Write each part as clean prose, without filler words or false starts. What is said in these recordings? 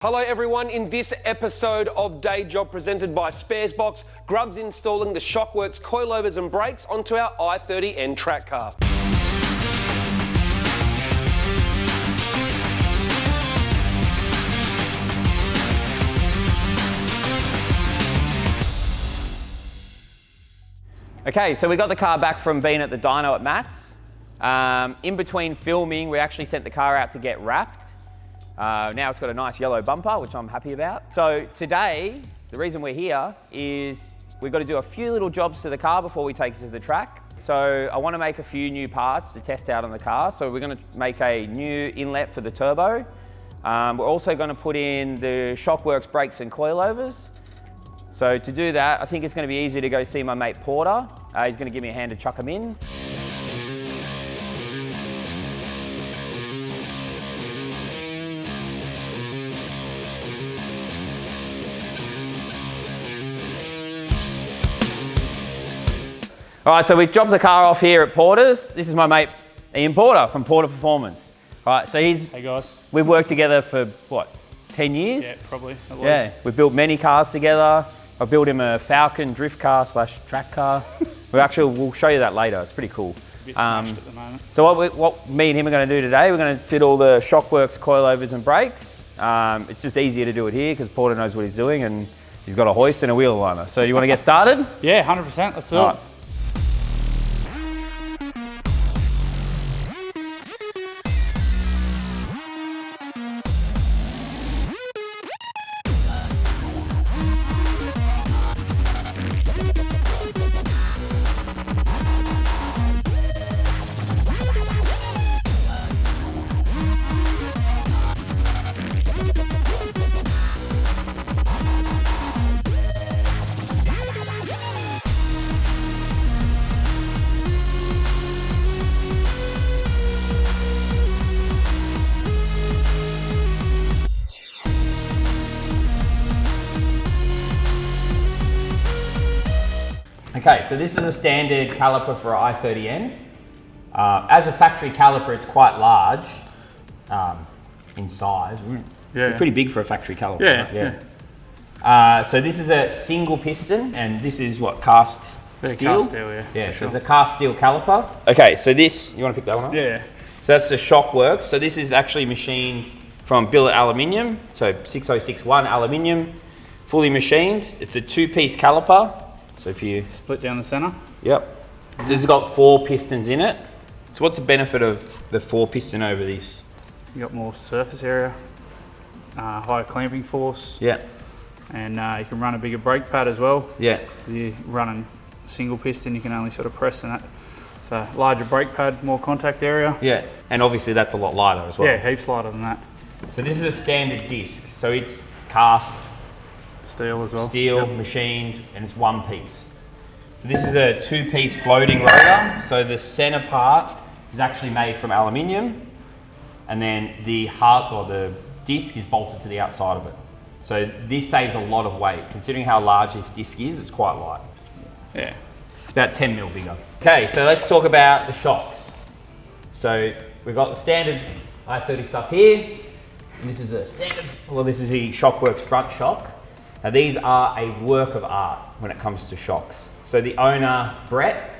Hello everyone, in this episode of Day Job presented by Sparesbox, Grub's installing the Shockworks Coilovers and Brakes onto our i30N track car. Okay, so we got the car back from being at the dyno at Matt's. In between filming, we actually sent the car out to get wrapped. Now it's got a nice yellow bumper, which I'm happy about. So today, the reason we're here is we've got to do a few little jobs to the car before we take it to the track. So I want to make a few new parts to test out on the car. So we're going to make a new inlet for the turbo. We're also going to put in the Shockworks brakes and coilovers. So to do that, I think it's going to be easy to go see my mate Porter. He's going to give me a hand to chuck them in. All right, so we've dropped the car off here at Porter's. This is my mate Ian Porter from Porter Performance. All right, so Hey guys. we've worked together for what, 10 years? Yeah, probably at least. Yeah, we've built many cars together. I built him a Falcon drift car / track car. We'll show you that later. It's pretty cool. A bit smashed at the moment. So what me and him are going to do today, we're going to fit all the Shockworks coilovers and brakes. It's just easier to do it here because Porter knows what he's doing and he's got a hoist and a wheel liner. So you want to get started? Yeah, 100%. Let's do it. All right. Okay, so this is a standard caliper for i30N. As a factory caliper, it's quite large in size. Yeah. It's pretty big for a factory caliper. Yeah, right? So this is a single piston, and this is what, cast steel? Cast steel, yeah. Yeah, Sure. so it's a cast steel caliper. Okay, so this, you want to pick that one up? Yeah. So that's the Shockworks. So this is actually machined from billet aluminium, so 6061 aluminium, fully machined. It's a two-piece caliper. So if you Split down the center. Yep. So it's got 4 pistons in it. So what's the benefit of the 4 piston over this? You got more surface area, higher clamping force. Yeah. And you can run a bigger brake pad as well. Yeah. You're running single piston, you can only sort of press in that. So larger brake pad, more contact area. Yeah. And obviously that's a lot lighter as well. Yeah, heaps lighter than that. So this is a standard disc. So it's cast Steel as well. steel, Yep. machined, and it's one piece. So this is a 2-piece floating rotor. So the center part is actually made from aluminium, and then the heart or the disc is bolted to the outside of it. So this saves a lot of weight. Considering how large this disc is, it's quite light. Yeah. It's about 10 mil bigger. Okay, so let's talk about the shocks. So we've got the standard i30 stuff here. And this is a standard, well, this is the Shockworks front shock. Now these are a work of art when it comes to shocks. So the owner, Brett,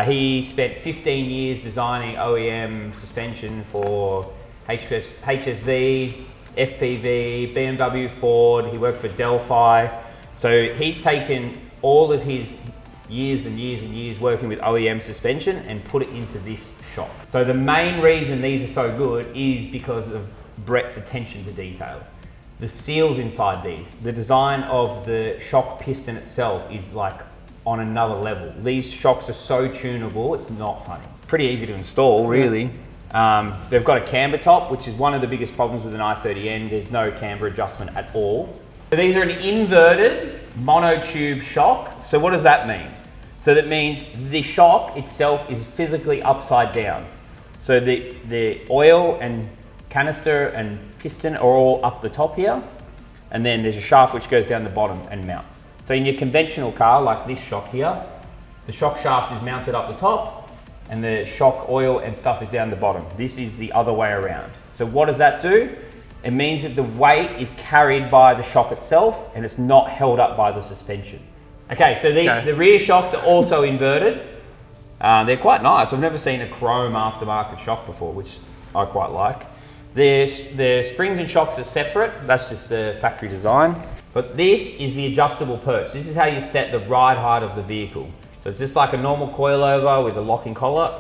he spent 15 years designing OEM suspension for HSV, FPV, BMW, Ford. He worked for Delphi. So he's taken all of his years and years and years working with OEM suspension and put it into this shock. So the main reason these are so good is because of Brett's attention to detail. The seals inside these, the design of the shock piston itself is like on another level. These shocks are so tunable, it's not funny. Pretty easy to install, really. They've got a camber top, which is one of the biggest problems with an i30N. There's no camber adjustment at all. So these are an inverted monotube shock. So what does that mean? So that means the shock itself is physically upside down. So the oil and canister and piston are all up the top here, and then there's a shaft which goes down the bottom and mounts. So in your conventional car, like this shock here, the shock shaft is mounted up the top and the shock oil and stuff is down the bottom. This is the other way around. So what does that do? It means that the weight is carried by the shock itself and it's not held up by the suspension. Okay, so the rear shocks are also inverted. They're quite nice. I've never seen a chrome aftermarket shock before, which I quite like. The springs and shocks are separate. That's just the factory design. But this is the adjustable perch. This is how you set the ride height of the vehicle. So it's just like a normal coilover with a locking collar,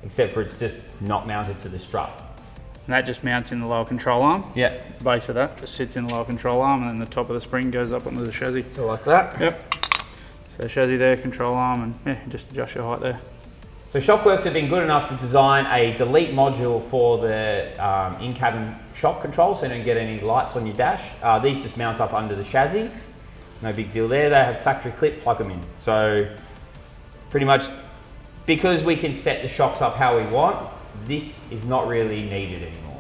except for it's just not mounted to the strut. And that just mounts in the lower control arm. Yeah. The base of that just sits in the lower control arm, and then the top of the spring goes up onto the chassis. So like that. Yep. So chassis there, control arm, and yeah, just adjust your height there. So Shockworks have been good enough to design a delete module for the in-cabin shock control, so you don't get any lights on your dash. These just mount up under the chassis. No big deal there. They have factory clip, plug them in. So pretty much, because we can set the shocks up how we want, this is not really needed anymore.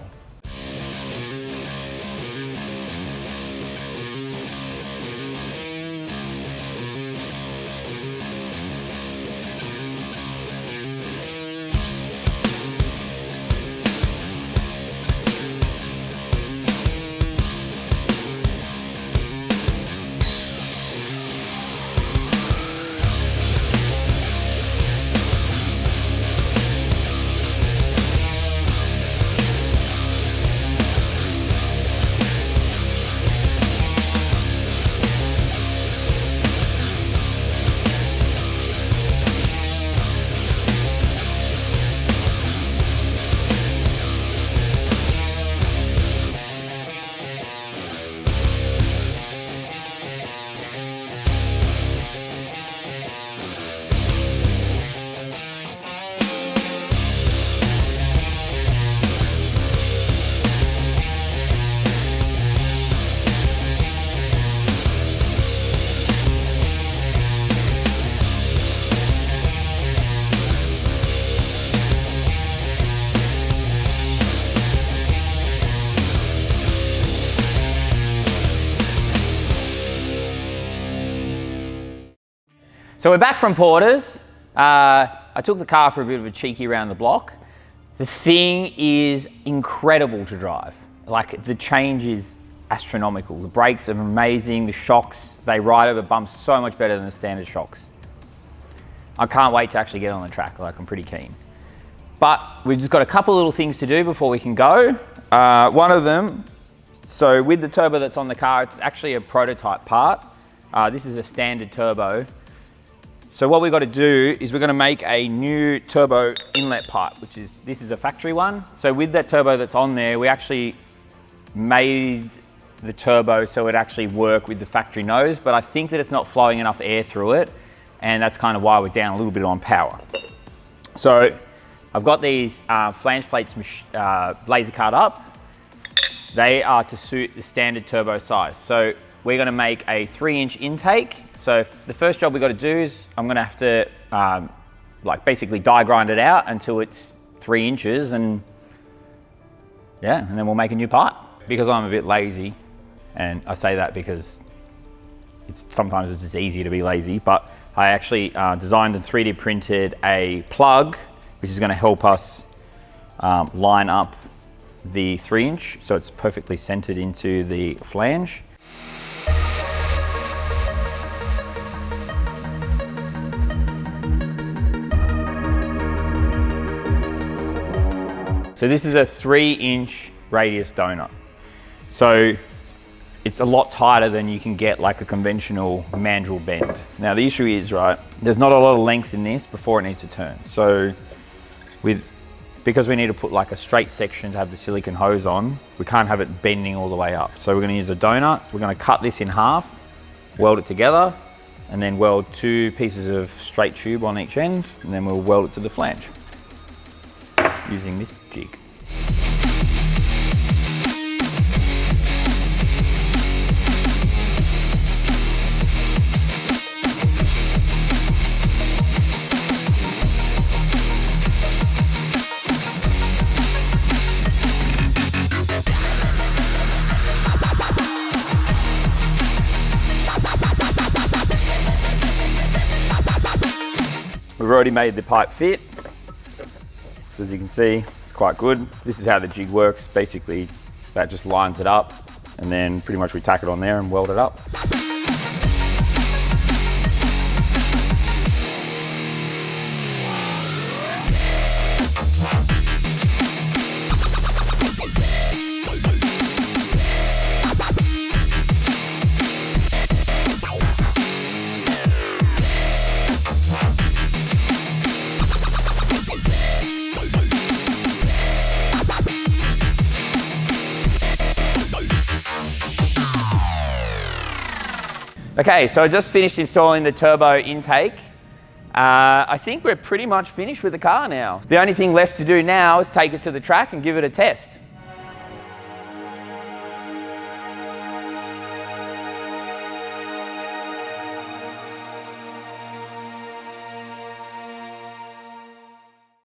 So we're back from Porter's. I took the car for a bit of a cheeky around the block. The thing is incredible to drive. Like, the change is astronomical. The brakes are amazing. The shocks, they ride over bumps so much better than the standard shocks. I can't wait to actually get on the track. Like, I'm pretty keen. But we've just got a couple little things to do before we can go. One of them, so with the turbo that's on the car, it's actually a prototype part. This is a standard turbo. So what we've got to do is we're going to make a new turbo inlet pipe, this is a factory one. So with that turbo that's on there, we actually made the turbo so it actually work with the factory nose, but I think that it's not flowing enough air through it, and that's kind of why we're down a little bit on power. So I've got these flange plates laser cut up. They are to suit the standard turbo size. So we're going to make a 3-inch intake. So the first job we've got to do is I'm going to have to like basically die grind it out until it's 3 inches, and yeah, and then we'll make a new pipe. Because I'm a bit lazy, and I say that because sometimes it's just easier to be lazy, but I actually designed and 3D printed a plug which is going to help us line up the 3-inch so it's perfectly centered into the flange. So this is a 3-inch radius donut. So it's a lot tighter than you can get like a conventional mandrel bend. Now the issue is, right, there's not a lot of length in this before it needs to turn. So because we need to put like a straight section to have the silicone hose on, we can't have it bending all the way up. So we're going to use a donut. We're going to cut this in half, weld it together, and then weld 2 pieces of straight tube on each end, and then we'll weld it to the flange using this jig. We've already made the pipe fit. So as you can see, it's quite good. This is how the jig works. Basically, that just lines it up, and then pretty much we tack it on there and weld it up. Okay, so I just finished installing the turbo intake. I think we're pretty much finished with the car now. The only thing left to do now is take it to the track and give it a test.